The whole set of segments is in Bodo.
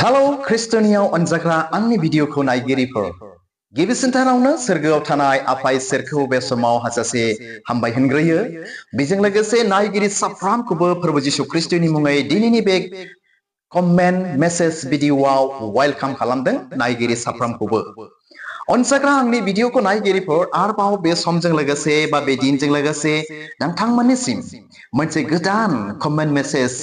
Hello, Christianiaव अनजाग्रा आंनि भिडिअखौ नायगिरिफोर गिबिसिनथारावनो सोरगोआव थानाय आफा इसोरखौ बे समाव हाजासे हामबाय होनग्रोयो बेजों लोगोसे नायगिरि साफ्रामखौबो प्रभु जिसु ख्रिस्टनि मुङै दिनैनि बे कमेन्ट मेसेज भिडिअआव वेलकाम खालामदों नायगिरि साफ्रामखौबो अनजाग्रा आंनि भिडिअखौ नायगिरिफोर आरोबाव बे समजों लोगोसे बा बे दिनजों लोगोसे नोंथांमोननिसिम मोनसे गोदान कमेन्ट मेसेज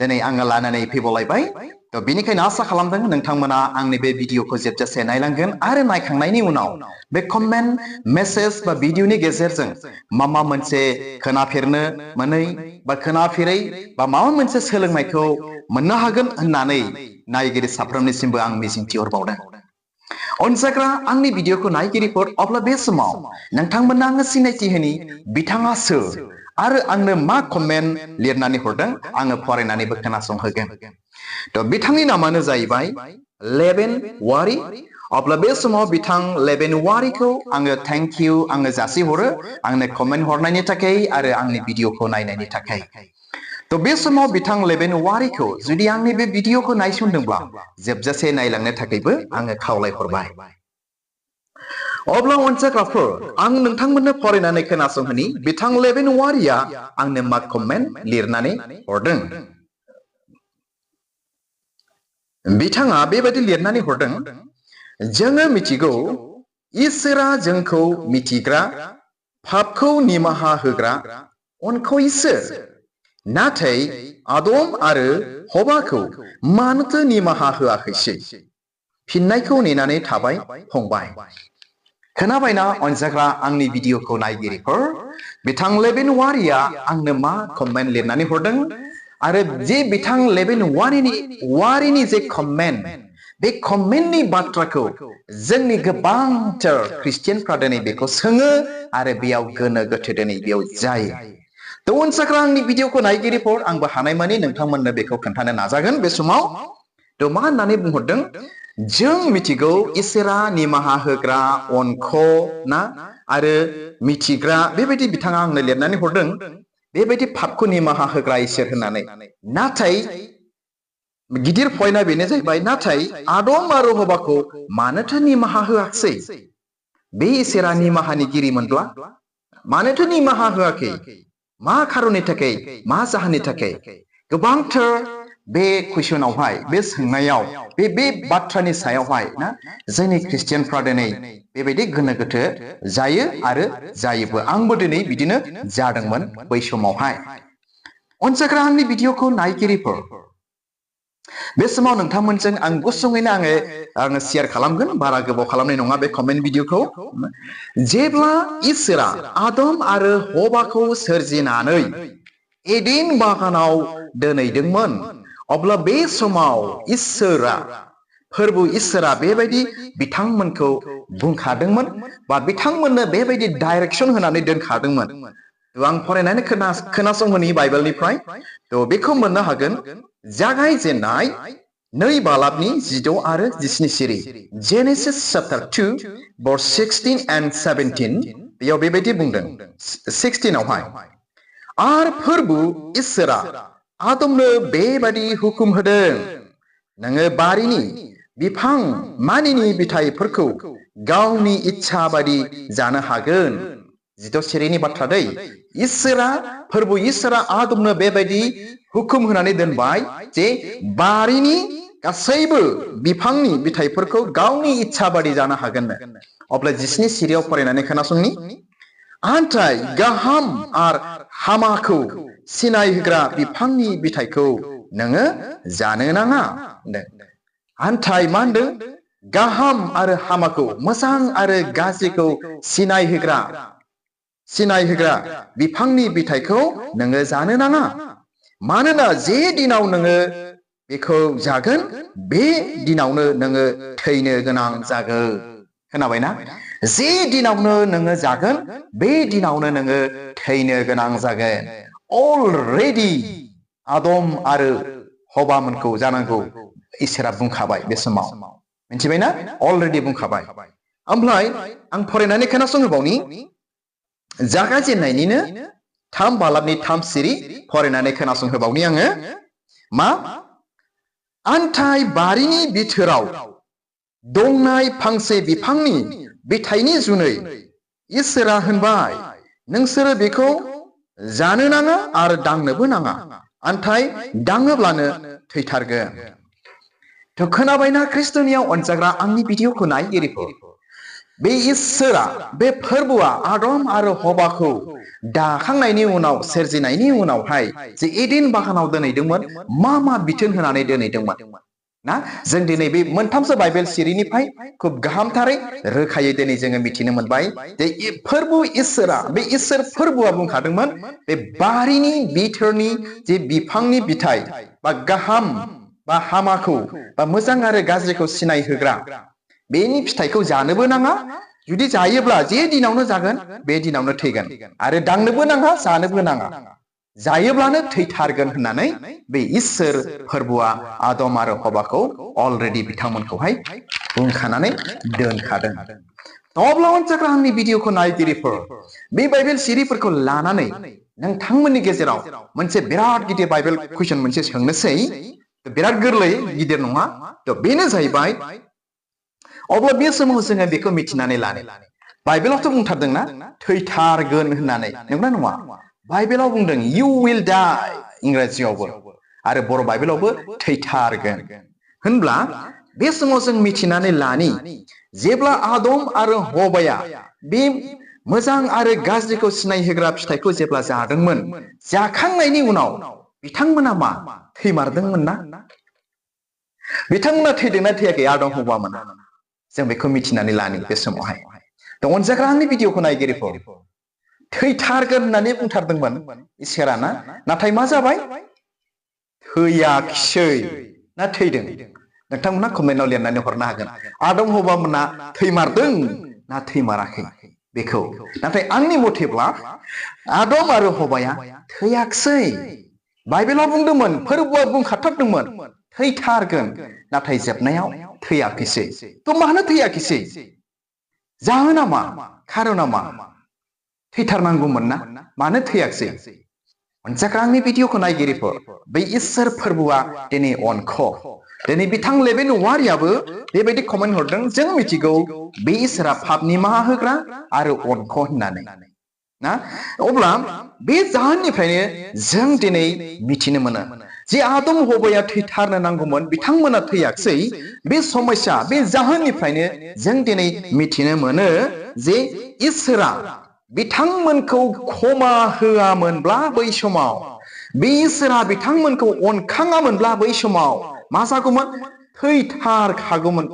दिनै आङो लानानै फैबावलायबाय तो बेनिखायनो आसा खालामदों नोंथांमोना आंनि बे भिडिअखौ जोबजासे नायलांगोन आरो नायखांनायनि उनाव बे कमेन्ट मेसेज बा भिडिअनि गेजेरजों माबा मोनसे खोनाफेरनो मोनै बा खोनाफेरै बा माबा मोनसे सोलोंनायखौ मोननो हागोन होननानै नायगिरि साफ्रोमनिसिमबो आं मिजिंथिहरबावदों अनजाग्रा आंनि भिडिअखौ नायगिरिफोर अब्ला बे समाव नोंथांमोननो आङो सिनायथि होनि बिथाङा सोर आरो आंनो मा कमेन्ट लिरनानै हरदों आङो फरायनानैबो खोनासंहोगोन तो बिथांनि नामानो जाहैबाय लेबेन वारि अब्ला बे समाव बिथां लेबेन वारिखौ आङो थैंक यू आङो जासिहरो आंनो कमेन्ट हरनायनि थाखाय आरो आंनि भिडिअखौ नायनायनि थाखाय तो बे समाव बिथां लेबेन वारिखौ जुदि आंनि बे भिडिअखौ नायसंदोंब्ला जोबजासे नायलांनो थाखायबो आङो खावलायहरबाय अब्ला अनजाग्राफोर आं नोंथांमोननो फरायनानै खोनासंहोनि बिथां लेबेन वारिया आंनो मा कमेन्ट लिरनानै हरदों बिथाङा बेबायदि लिरनानै हरदों जोङो मिथिगौ इसोरा जोंखौ मिथिग्रा पापखौ निमाहा होग्रा अनख'इसो नाथाय आदम आरो हबाखौ मानोथो निमाहा होआखैसै फिननायखौ नेनानै थाबाय फंबाय खोनाबायना अनजाग्रा आंनि भिडिअखौ नायगिरिफोर बिथां लेबेन वारिया आंनो मा कमेन्ट लिरनानै हरदों आरो जे बिथां लेबेन वारिनि जे कमेन्ट बे कमेन्टनि बाथ्राखौ जोंनि गोबांथार ख्रिस्टियानफ्रा दिनै बेखौ सोङो आरो बेयाव गोनो गोथो दिनै बेयाव जायो तो अनजाग्रा आंनि भिडिअखौ नायगिरिफोर आंबो हानायमानि नोंथांमोननो बेखौ खोन्थानो नाजागोन बे समाव तो मा होननानै बुंहरदों जों मिथिगौ इसोरा निमाहा होग्रा अनख'ना आरो मिथिग्रा बेबायदि बिथाङा आंनो लिरनानै हरदों बेबायदि पापखौ निमाहा होग्रा इसोर होननानै नाथाय गिदिर पइन्टआ बेनो जाहैबाय नाथाय आदम आरो हबाखौ मानोथो निमाहा होआखै बे इसोरा निमाहानिगिरिमोनब्ला मानोथो निमाहा होआखै मा खारननि थाखाय मा जाहोननि थाखाय गोबांथार बे कुइसनावहाय बे सोंनायाव बे बाथ्रानि सायावहाय ना जोंनि ख्रिस्टियानफ्रा दिनै बेबायदि गोनो गोथो जायो आरो जायोबो आंबो दिनै बिदिनो जादोंमोन बै समावहाय अनजाग्रा आंनि भिडिअखौ नायगिरिफोर बे समाव नोंथांमोनजों आं गुसुङैनो आङो शेयार खालामगोन बारा गोबाव खालामनाय नङा बे कमेन्ट भिडिअखौ जेब्ला इसोरा आदम आरो हबाखौ सोरजिनानै एडेन बागानाव दोनहैदोंमोन अब्ला बे समाव इसोरा फोरबु इसोरा बेबायदि बिथांमोनखौ बुंखादोंमोन बा बिथांमोननो बेबायदि डाइरेक्शन होनानै दोनखादोंमोन तो आं फरायनानै खोनासंहोनि बाइबेलनिफ्राय तो बेखौ मोननो हागोन जागायजेननाय 2 बालाबनि 16 आरो 17 सिरि जेनेसिस चैप्टार 2 verse 16 and 17 बेयाव बेबायदि बुंदों 16 आवहाय आर फोरबु इसोरा आदमनो बेबायदि हुकुम होदों नोङो बारिनि बिफां मानिनि बिथाइफोरखौ गावनि इच्छा बायदि जानो हागोन 16 सिरिनि बाथ्रा दै इसोरा फोरबु इसोरा आदमनो बेबायदि हुकुम होनानै दोनबाय जे बारिनि गासैबो बिफांनि बिथाइफोरखौ गावनि इच्छा बायदि जानो हागोन अब्ला 17 सिरियाव फरायनानै खोनासंनि आन्थाय गाहाम आर हामाखौ सिनाय होग्रा बिफांनि बिथाइखौ नोङो जानो नाङा आन्थाय मा होनदों गाहाम आरो हामाखौ मोजां आरो गाज्रिखौ सिनाय होग्रा बिफांनि बिथाइखौ नोङो जानो नाङा मानोना जे दिनाव नोङो बेखौ जागोन बे दिनावनो नोङो थैनो गोनां जागोन खोनाबायना जे दिनावनो नोङो जागोन बे दिनावनो नोङो थैनो गोनां जागोन अलरेडि आदम आरो हबामोनखौ जानांगौ इसोरा बुंखाबाय बे समाव मिथिबायना अलरेडि बुंखाबाय ओमफ्राय आं फरायनानै खोनासंहोबावनि जागायजेननायनिनो 3 बालाबनि 3 सिरि फरायनानै खोनासंहोबावनि आङो मा आन्थाय बारिनि बिथोराव दंनाय फांसे बिफांनि बिथाइनि जुनै इसोरा होनबाय नोंसोरो बेखौ जानो नाङा आरो दांनोबो नाङा आन्थाय दाङोब्लानो थैथारगोन। थ' खोनाबायना ख्रिस्ट'नियाव अनजाग्रा आंनि भिडिअखौ नायगिरिफोर बे इसोरा बे फोरबोआ आदम आरो हबाखौ दाखांनायनि उनाव सोरजिनायनि उनावहाय जे एडेन बागानाव दोनहैदोंमोन मा बिथोन होनानै दोनहैदोंमोन ना जों दिनै बे मोनथामसो बाइबेल सिरिनिफ्राय खुब गाहामथारै रोखायै दिनै जोङो मिथिनो मोनबाय जे फोरबो इसोरा बे इसोर फोरबोआ बुंखादोंमोन बे बारिनि बिथोरनि जे बिफांनि बिथाइ बा गाहाम बा हामाखौ बा मोजां आरो गाज्रिखौ सिनायहोग्रा बेनि फिथाइखौ जानोबो नाङा जुदि जायोब्ला जे दिनावनो जागोन बे दिनावनो थैगोन आरो दांनोबो नाङा जानोबो नाङा जायोब्लानो थैथारगोन होननानै बे इसोर फोरबोआ आदम आरो हबाखौ अलरेडि बिथांमोनखौहाय बुंखानानै दोनखादों। अब्ला अनजाग्रा आंनि भिडिअखौ नायगिरिफोर बे बाइबेल सिरिफोरखौ लानानै नोंथांमोननि गेजेराव मोनसे बिराद गिदिर बाइबेल कुइसन मोनसे सोंनोसै बिराद गोरलै गिदिर नङा थ' बेनो जाहैबाय अब्ला बे समाव जोङो बेखौ मिथिनानै लानो बाइबेलावथ' बुंथारदोंना थैथारगोन होननानै नंगौना नङा बाइबेलाव बुंदों इउ विल डाइ इंराजियावबो आरो बर' बाइबेलावबो थैथारगोन होनब्ला बे समाव जों मिथिनानै लानि जेब्ला आदम आरो हबाया बे मोजां आरो गाज्रिखौ सिनायहोग्रा फिथाइखौ जेब्ला जादोंमोन जाखांनायनि उनाव बिथांमोना मा थैमारदोंमोन ना बिथांमोना थैदोंना थैयाखै आदम हबामोना जों बेखौ मिथिनानै लानि बे समावहाय थ' अनजाग्रा आंनि भिडिअखौ नायगिरिफोर थैथारगोन होननानै बुंथारदोंमोन इसोरा ना नाथाय मा जाबाय थैयाखिसै ना थैदों नोंथांमोना कमेन्टआव लिरनानै हरनो हागोन आदम हबामोना थैमारदों ना थैमाराखै बेखौ नाथाय आंनि मथेब्ला आदम आरो हबाया थैयाखिसै बाइबेलाव बुंदोंमोन फोरबोआ बुंखाथारदोंमोन थैथारगोन नाथाय जोबनायाव थैयाखिसै थ' मानो थैयाखिसै जाहोना मा खारना मा थैथारनांगौमोन ना मानो थैयाखिसै अनजाग्रा आंनि भिडिअखौ नायगिरिफोर बै इसोर फोरबोआ दिनै अनख दिनै बिथां लेबेन वारियाबो बेबायदि कमेन्ट हरदों जों मिथिगौ बे इसोरा पाप निमाहा होग्रा आरो अनख होननानै ना अब्ला बे जाहोननिफ्रायनो जों दिनै मिथिनो मोनो जे आदम हबाया थैथारनो नांगौमोन बिथांमोना थैयाखिसै बे समस्या बे जाहोननिफ्रायनो जों दिनै मिथिनो मोनो जे इसोरा बिथांमोनखौ क्षमा होआमोनब्ला बै समाव बे इसोरा बिथांमोनखौ अनखाङामोनब्ला बै समाव मा जागौमोन थैथारखागौमोन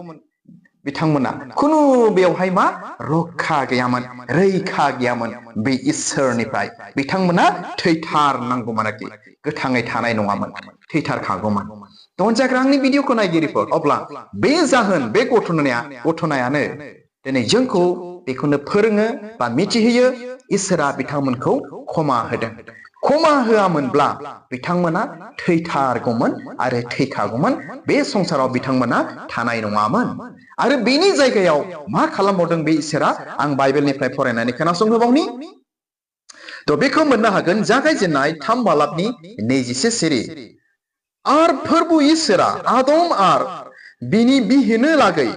बिथांमोना खुनु बेवहाय मा रक्षा गैयामोन रैखा गैयामोन बे इसोरनिफ्राय बिथांमोना थैथारनांगौमोन आरोखि गोथाङै थानाय नङामोन थैथारखागौमोन अनजाग्रा आंनि भिडिअखौ नायगिरिफोर अब्ला बे जाहोन बे घटनायानो दिनै जोंखौ बेखौनो फोरोङो बा मिथिहोयो इसोरा बिथांमोनखौ क्षमा होदों क्षमा होआमोनब्ला बिथांमोना थैथारगौमोन आरो थैखागौमोन बे संसाराव बिथांमोना थानाय नङामोन आरो बेनि जायगायाव मा खालामबावदों बे इसोरा आं बाइबेलनिफ्राय फरायनानै खोनासंहोबावनि थ' बेखौ मोननो हागोन जागायजेननाय 3 बालाकनि 21 सिरि आर फोरबो इसोरा आदम आर बिनि बिहिनो लागै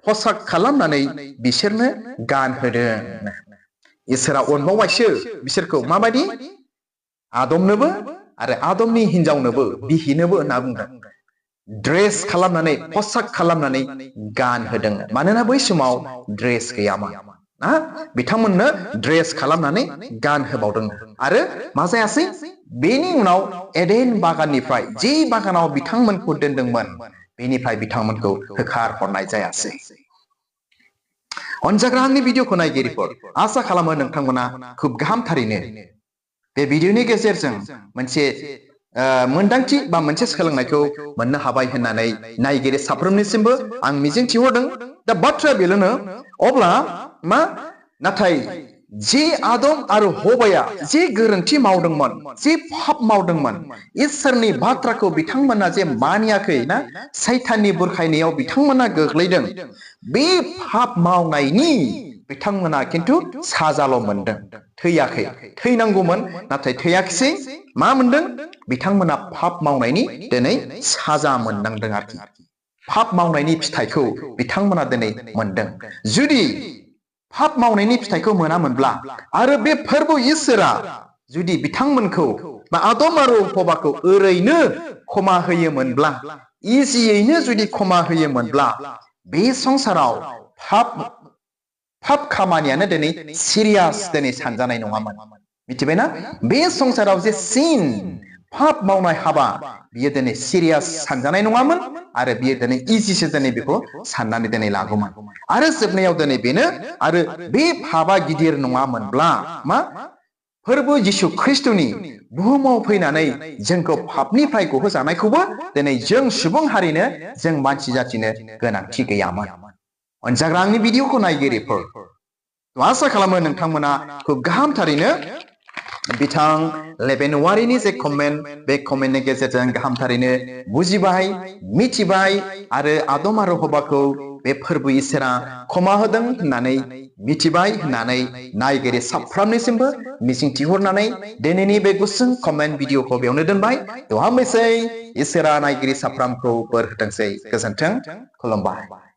फसाक खालामनानै बिसोरनो गानहोदों इसोरा अनबावबायसो बिसोरखौ माबायदि आदमनोबो आरो आदमनि हिनजावनोबो बिहिनोबो होनना बुंदों ड्रेस खालामनानै फसाक खालामनानै गानहोदों मानोना बै समाव ड्रेस गैयामोन ना बिथांमोननो ड्रेस खालामनानै गानहोबावदों आरो मा जायासै बेनि उनाव एडेन बागाननिफ्राय जे बागानाव बिथांमोनखौ दोनदोंमोन बेनिफ्राय बिथांमोनखौ होखार हरनाय जायासै अनजाग्रा आंनि भिडिअखौ नायगिरिफोर आसा खालामो नोंथांमोना खुब गाहामथारैनो बे भिडिअनि गेजेरजों मोनसे मोनदांथि बा मोनसे सोलोंनायखौ मोननो हाबाय होननानै नायगिरि साफ्रोमनिसिमबो आं मिजिंथिहरदों दा बाथ्राया बेल'नो अब्ला मा नाथाय जे आदम आरो हबाया जे गोरोन्थि मावदोंमोन जे पाप मावदोंमोन इसोरनि बाथ्राखौ बिथांमोना जे मानियाखै ना सैताननि बुरखायनायाव बिथांमोना गोग्लैदों बे पाप मावनायनि बिथांमोना किन्तु साजाल' मोनदों थैयाखै थैनांगौमोन नाथाय थैयाखिसै मा मोनदों बिथांमोना पाप मावनायनि दिनै साजा मोननांदों आरोखि पाप मावनायनि फिथाइखौ बिथांमोना दिनै मोनदों जुदि पाप मावनायनि फिथाइखौ मोनामोनब्ला आरो बे फोरबो इसोरा जुदि बिथांमोनखौ बा आदम आरो हबाखौ ओरैनो क्षमा होयोमोनब्ला इजियैनो जुदि क्षमा होयोमोनब्ला बे संसाराव पाप खामानियानो दिनै सिरियास दिनै सानजानाय नङामोन मिथिबायना बे संसाराव जे सिन पाप मावनाय हाबा बियो दिनै सिरियास सानजानाय नङामोन आरो बियो दिनै इजिसो दिनै बेखौ साननानै दिनै लागौमोन आरो जोबनायाव दिनै बेनो आरो बे पापा गिदिर नङामोनब्ला मा फोरबो जिसु ख्रिस्टनि बुहुमाव फैनानै जोंखौ पापनिफ्राय गहोजानायखौबो दिनै जों सुबुं हारिनो जों मानसि जाथिनो गोनांथि गैयामोन अनजाग्रा आंनि भिडिअखौ नायगिरिफोर आसा खालामो नोंथांमोना खुब गाहामथारैनो बिथां लेबेनवारिनि जे कमेन्ट बे कमेन्टनि गेजेरजों गाहामथारैनो बुजिबाय मिथिबाय आरो आदम आरो हबाखौ बे फोरबो इसोरा क्षमा होदों होननानै मिथिबाय होननानै नायगिरि साफ्रोमनिसिमबो मिजिंथिहरनानै दिनैनि बे गुसुं कमेन्ट भिडिअखौ बेयावनो दोनबाय हामबायसै इसोरा नायगिरि साफ्रोमखौ बोर होथोंसै गोजोन्थों खुलुमबाय